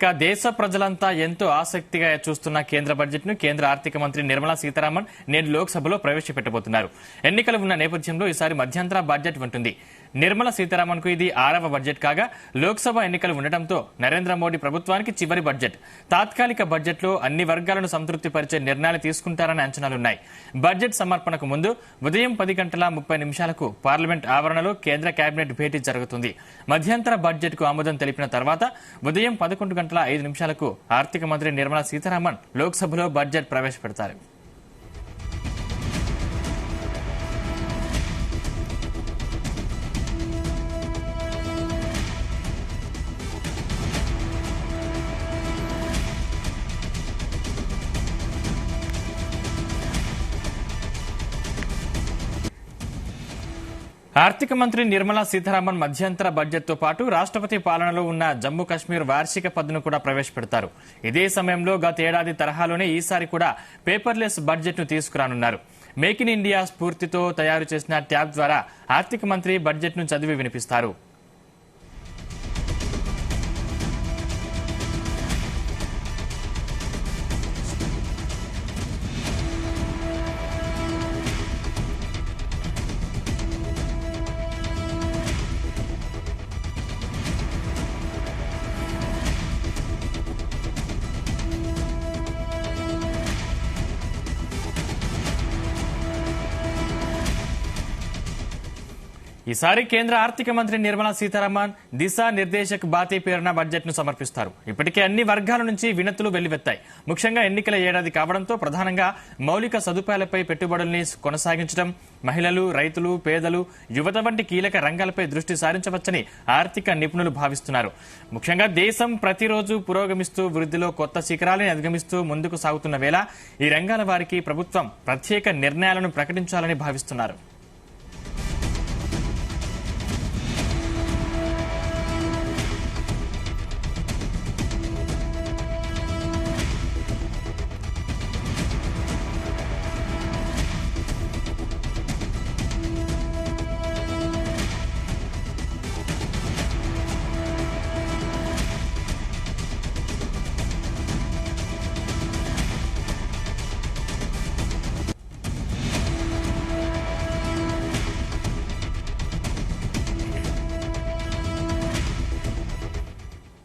ఇక దేశ ప్రజలంతా ఎంతో ఆసక్తిగా చూస్తున్న కేంద్ర బడ్జెట్ ను కేంద్ర ఆర్థిక మంత్రి నిర్మలా సీతారామన్ నేడు లోక్సభలో ప్రవేశపెట్టబోతున్నారు. ఎన్నికలు ఉన్న నేపథ్యంలో ఈసారి మధ్యంతర బడ్జెట్ ఉంటుంది. నిర్మలా సీతారామన్ కు ఇది 6వ బడ్జెట్ కాగా లోక్సభ ఎన్నికలు ఉండటంతో నరేంద్ర మోడీ ప్రభుత్వానికి చివరి బడ్జెట్. తాత్కాలిక బడ్జెట్ లో అన్ని వర్గాలను సంతృప్తిపరిచే నిర్ణయాలు తీసుకుంటారని అంచనాలున్నాయి. బడ్జెట్ సమర్పణకు ముందు ఉదయం 10:30 పార్లమెంట్ ఆవరణలో కేంద్ర కేబినెట్ భేటీ జరుగుతుంది. మధ్యంతర బడ్జెట్ కు ఆమోదం తెలిపిన తర్వాత ఉదయం 11:05 ఆర్థిక మంత్రి నిర్మలా సీతారామన్ లోక్సభలో బడ్జెట్ ప్రవేశపెడతారు. ఆర్థిక మంత్రి నిర్మలా సీతారామన్ మధ్యంతర బడ్జెట్ తో పాటు రాష్ట్రపతి పాలనలో ఉన్న జమ్మూ కశ్మీర్ వార్షిక పద్దును కూడా ప్రవేశపెడతారు. ఇదే సమయంలో గత ఏడాది తరహాలోనే ఈసారి కూడా పేపర్లెస్ బడ్జెట్ ను తీసుకురానున్నారు. మేక్ ఇన్ ఇండియా స్ఫూర్తితో తయారు చేసిన ట్యాబ్ ద్వారా ఆర్థిక మంత్రి బడ్జెట్ ను చదివి వినిపిస్తారు. ఈసారి కేంద్ర ఆర్థిక మంత్రి నిర్మలా సీతారామన్ దిశా నిర్దేశక్ బాతీ పేరున బడ్జెట్ ను సమర్పిస్తారు. ఇప్పటికే అన్ని వర్గాల నుంచి వినతులు వెల్లువెత్తాయి. ముఖ్యంగా ఎన్నికల ఏడాది కావడంతో ప్రధానంగా మౌలిక సదుపాయాలపై పెట్టుబడుల్ని కొనసాగించడం, మహిళలు, రైతులు, పేదలు, యువత వంటి కీలక రంగాలపై దృష్టి సారించవచ్చని ఆర్థిక నిపుణులు భావిస్తున్నారు. ముఖ్యంగా దేశం ప్రతిరోజు పురోగమిస్తూ వృద్ధిలో కొత్త శిఖరాలను అధిగమిస్తూ ముందుకు సాగుతున్న వేళ ఈ రంగాల వారికి ప్రభుత్వం ప్రత్యేక నిర్ణయాలను ప్రకటించాలని భావిస్తున్నారు.